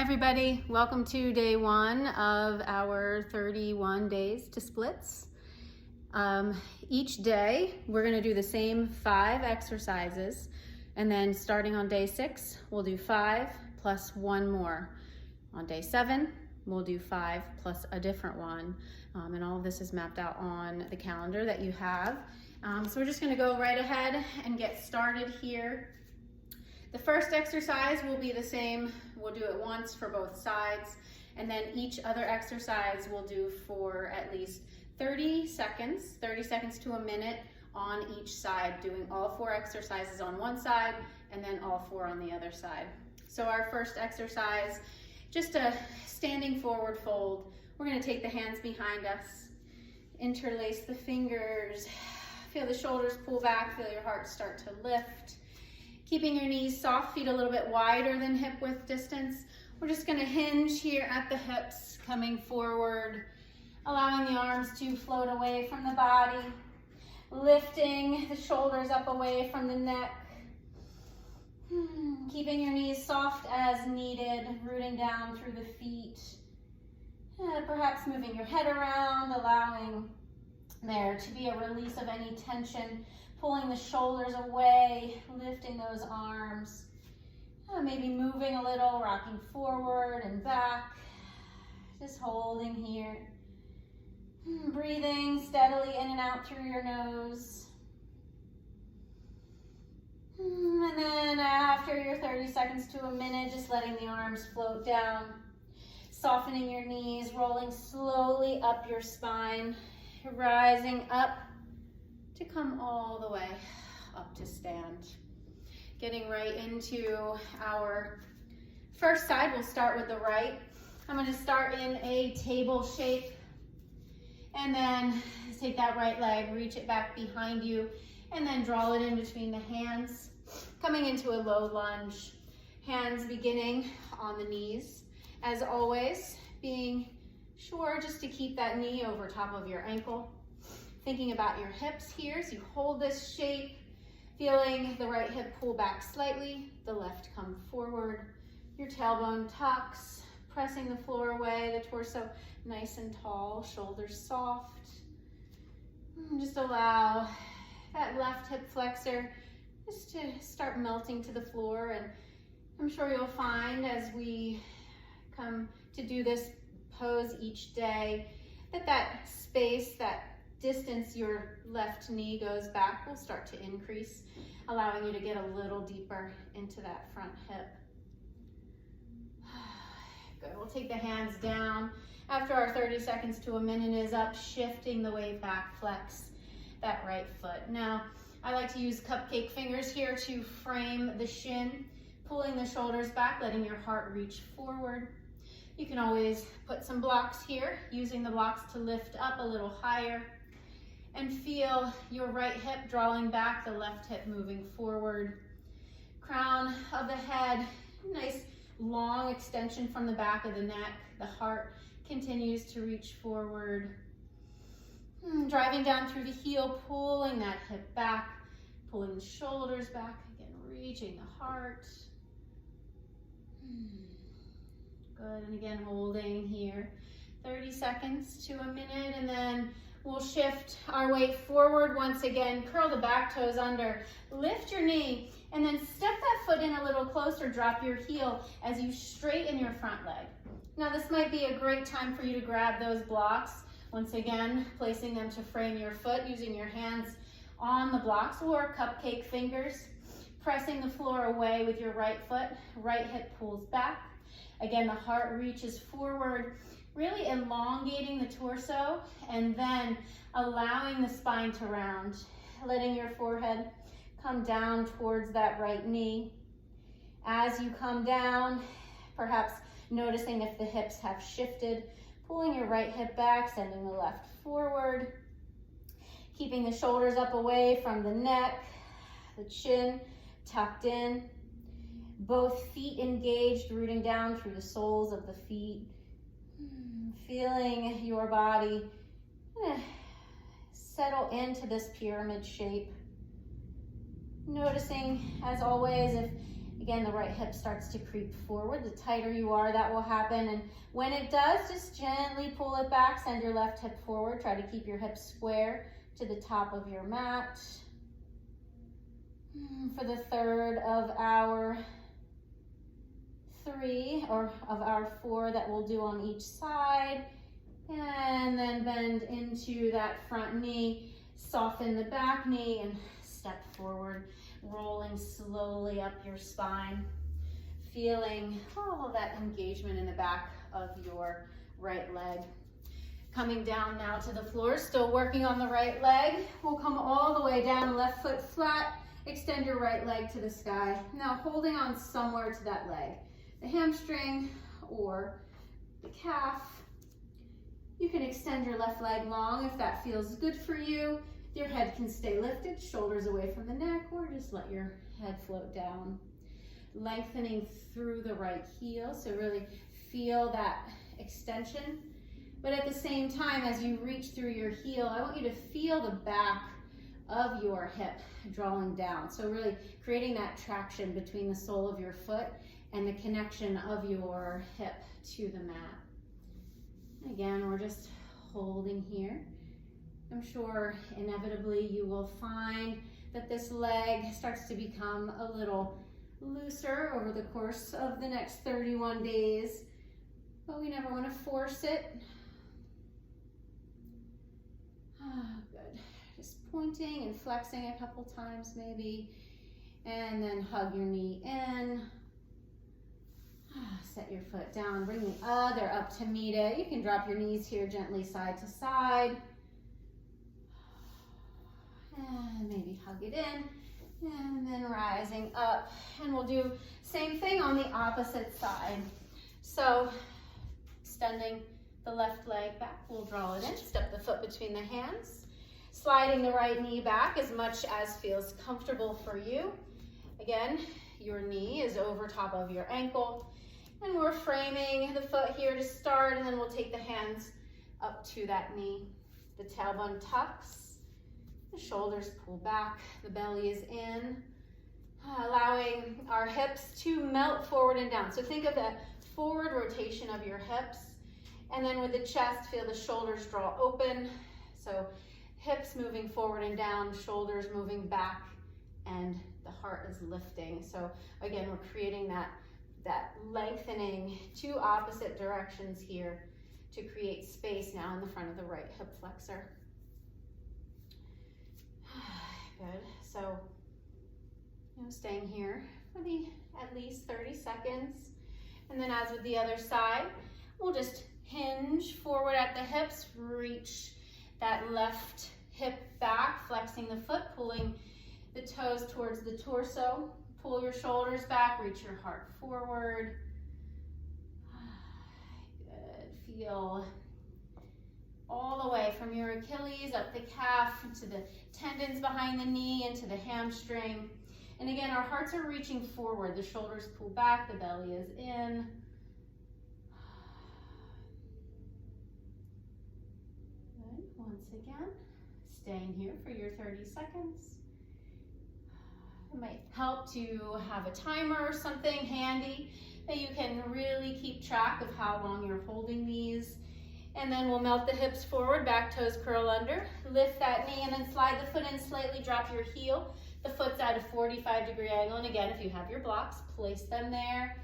Hi everybody, welcome to day one of our 31 days to splits. Each day we're going to do the same 5 exercises, and then starting on day 6 we'll do 5 plus 1 more. On day 7 we'll do 5 plus a different one, and all of this is mapped out on the calendar that you have. So we're just going to go right ahead and get started here. The first exercise will be the same. We'll do it once for both sides, and then each other exercise we'll do for at least 30 seconds to a minute on each side, doing all 4 exercises on one side and then all 4 on the other side. So our first exercise, just a standing forward fold. We're going to take the hands behind us, interlace the fingers, feel the shoulders pull back, feel your heart start to lift. Keeping your knees soft, feet a little bit wider than hip width distance. We're just going to hinge here at the hips, coming forward, allowing the arms to float away from the body, lifting the shoulders up away from the neck. Keeping your knees soft as needed, rooting down through the feet. Perhaps moving your head around, allowing there to be a release of any tension. Pulling the shoulders away, lifting those arms. Maybe moving a little, rocking forward and back. Just holding here. Breathing steadily in and out through your nose. And then after your 30 seconds to a minute, just letting the arms float down. Softening your knees, rolling slowly up your spine. Rising up to come all the way up to stand. Getting right into our first side. We'll start with the right. I'm going to start in a table shape, and then take that right leg, reach it back behind you, and then draw it in between the hands, coming into a low lunge. Hands beginning on the knees. As always, being sure just to keep that knee over top of your ankle. Thinking about your hips here, so you hold this shape, feeling the right hip pull back slightly, the left come forward, your tailbone tucks, pressing the floor away, the torso nice and tall, shoulders soft. Just allow that left hip flexor just to start melting to the floor, and I'm sure you'll find as we come to do this pose each day that space, that distance your left knee goes back will start to increase, allowing you to get a little deeper into that front hip. Good, we'll take the hands down. After our 30 seconds to a minute is up, shifting the weight back, flex that right foot. Now, I like to use cupcake fingers here to frame the shin, pulling the shoulders back, letting your heart reach forward. You can always put some blocks here, using the blocks to lift up a little higher. And feel your right hip drawing back, the left hip moving forward. Crown of the head, nice long extension from the back of the neck. The heart continues to reach forward. Driving down through the heel, pulling that hip back, pulling the shoulders back, again, reaching the heart. Good, and again, holding here. 30 seconds to a minute, and then we'll shift our weight forward once again. Curl the back toes under, lift your knee, and then step that foot in a little closer. Drop your heel as you straighten your front leg. Now this might be a great time for you to grab those blocks. Once again, placing them to frame your foot, using your hands on the blocks or cupcake fingers. Pressing the floor away with your right foot. Right hip pulls back. Again, the heart reaches forward. Really elongating the torso, and then allowing the spine to round, letting your forehead come down towards that right knee. As you come down, perhaps noticing if the hips have shifted, pulling your right hip back, sending the left forward, keeping the shoulders up away from the neck, the chin tucked in, both feet engaged, rooting down through the soles of the feet. Feeling your body settle into this pyramid shape. Noticing, as always, if Again, the right hip starts to creep forward. The tighter you are, that will happen. And when it does, just gently pull it back. Send your left hip forward. Try to keep your hips square to the top of your mat. For the third of our 3 or of our 4 that we'll do on each side. And then bend into that front knee. Soften the back knee and step forward, rolling slowly up your spine, feeling all that engagement in the back of your right leg. Coming down now to the floor, still working on the right leg. We'll come all the way down, left foot flat, extend your right leg to the sky. Now holding on somewhere to that leg, the hamstring or the calf. You can extend your left leg long if that feels good for you. Your head can stay lifted, shoulders away from the neck, or just let your head float down. Lengthening through the right heel, so really feel that extension. But at the same time, as you reach through your heel, I want you to feel the back of your hip drawing down. So really creating that traction between the sole of your foot and the connection of your hip to the mat. Again, we're just holding here. I'm sure inevitably you will find that this leg starts to become a little looser over the course of the next 31 days, but we never want to force it. Good. Just pointing and flexing a couple times maybe, and then hug your knee in. Set your foot down, bring the other up to meet it. You can drop your knees here gently side to side. And maybe hug it in, and then rising up. And we'll do same thing on the opposite side. So extending the left leg back, we'll draw it in, step the foot between the hands, sliding the right knee back as much as feels comfortable for you. Again, your knee is over top of your ankle, and we're framing the foot here to start, and then we'll take the hands up to that knee. The tailbone tucks. The shoulders pull back, the belly is in, allowing our hips to melt forward and down. So think of that forward rotation of your hips, and then with the chest, feel the shoulders draw open. So hips moving forward and down, shoulders moving back, and the heart is lifting. So again, we're creating that lengthening, 2 opposite directions here to create space now in the front of the right hip flexor. Good. So, staying here for at least 30 seconds. And then as with the other side, we'll just hinge forward at the hips, reach that left hip back, flexing the foot, pulling the toes towards the torso. Pull your shoulders back, reach your heart forward. Good. Feel all the way from your Achilles up the calf to the tendons behind the knee into the hamstring. And again, our hearts are reaching forward. The shoulders pull back, the belly is in. Good. Once again, staying here for your 30 seconds. It might help to have a timer or something handy that you can really keep track of how long you're holding these. And then we'll melt the hips forward, back toes curl under, lift that knee, and then slide the foot in slightly, drop your heel. The foot's at a 45-degree angle, and again, if you have your blocks, place them there.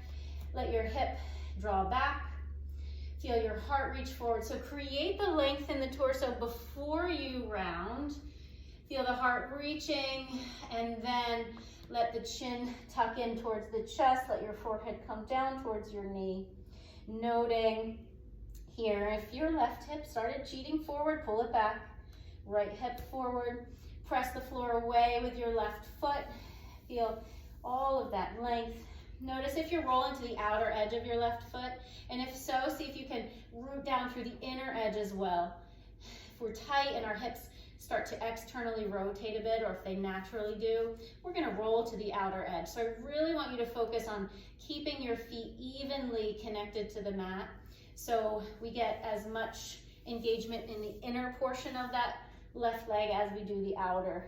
Let your hip draw back. Feel your heart reach forward. So create the length in the torso before you round. Feel the heart reaching, and then let the chin tuck in towards the chest. Let your forehead come down towards your knee. Noting here, if your left hip started cheating forward, pull it back. Right hip forward. Press the floor away with your left foot. Feel all of that length. Notice if you're rolling to the outer edge of your left foot, and if so, see if you can root down through the inner edge as well. If we're tight and our hips start to externally rotate a bit, or if they naturally do, we're gonna roll to the outer edge. So I really want you to focus on keeping your feet evenly connected to the mat, so we get as much engagement in the inner portion of that left leg as we do the outer.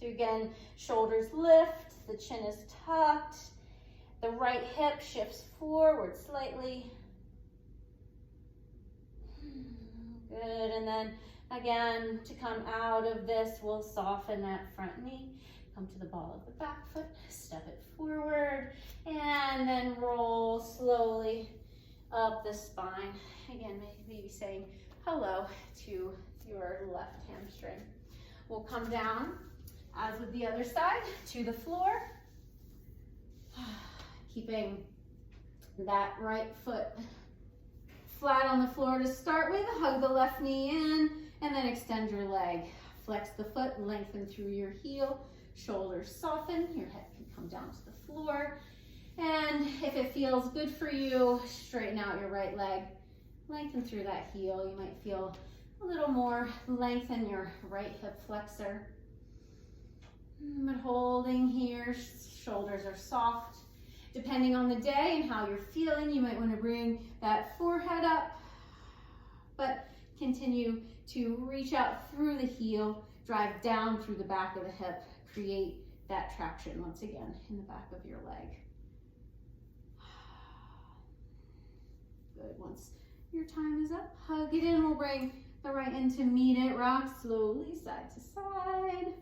So again, shoulders lift, the chin is tucked, The right hip shifts forward slightly. Good, and then again, to come out of this, we'll soften that front knee. Come to the ball of the back foot, step it forward, and then roll slowly up the spine. Again, maybe saying hello to your left hamstring. We'll come down, as with the other side, to the floor. Keeping that right foot flat on the floor to start with. Hug the left knee in, and then extend your leg. Flex the foot, lengthen through your heel. Shoulders soften, your head can come down to the floor. And if it feels good for you, straighten out your right leg. Lengthen through that heel. You might feel a little more length in your right hip flexor. But holding here, shoulders are soft. Depending on the day and how you're feeling, you might want to bring that forehead up, but continue to reach out through the heel, drive down through the back of the hip, create that traction once again in the back of your leg. Good, once your time is up, hug it in. We'll bring the right in to meet it, rock slowly side to side,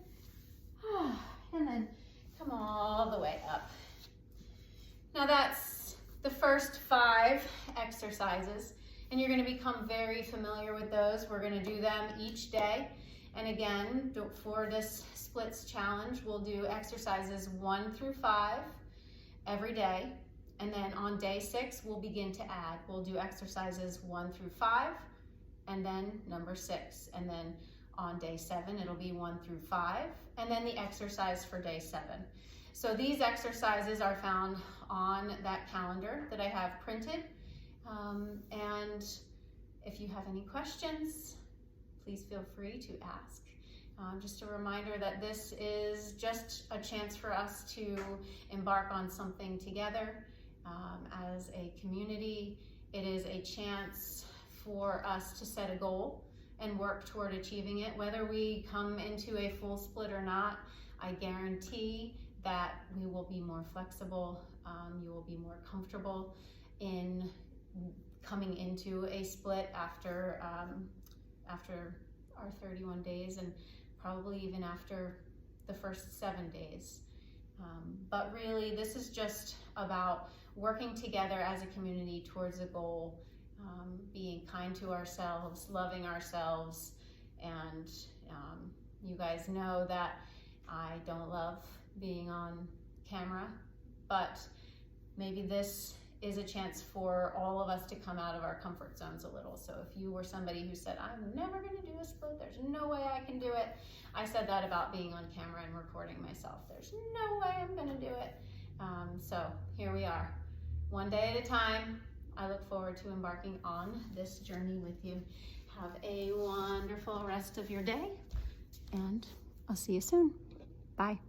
and then come all the way up. Now that's the first 5 exercises, and you're going to become very familiar with those. We're going to do them each day. And again, for this splits challenge, we'll do exercises 1 through 5 every day. And then on day 6, we'll begin to add. We'll do exercises 1 through 5, and then number 6. And then on day 7, it'll be 1 through 5, and then the exercise for day 7. So these exercises are found on that calendar that I have printed. And if you have any questions, please feel free to ask. Just a reminder that this is just a chance for us to embark on something together as a community. It is a chance for us to set a goal and work toward achieving it. Whether we come into a full split or not, I guarantee that we will be more flexible, you will be more comfortable in coming into a split after our 31 days, and probably even after the first 7 days. But really, this is just about working together as a community towards a goal, being kind to ourselves, loving ourselves, and you guys know that I don't love being on camera, but maybe this is a chance for all of us to come out of our comfort zones a little. So if you were somebody who said, I'm never going to do a split, there's no way I can do it. I said that about being on camera and recording myself. There's no way I'm going to do it. So here we are, one day at a time. I look forward to embarking on this journey with you. Have a wonderful rest of your day, and I'll see you soon. Bye.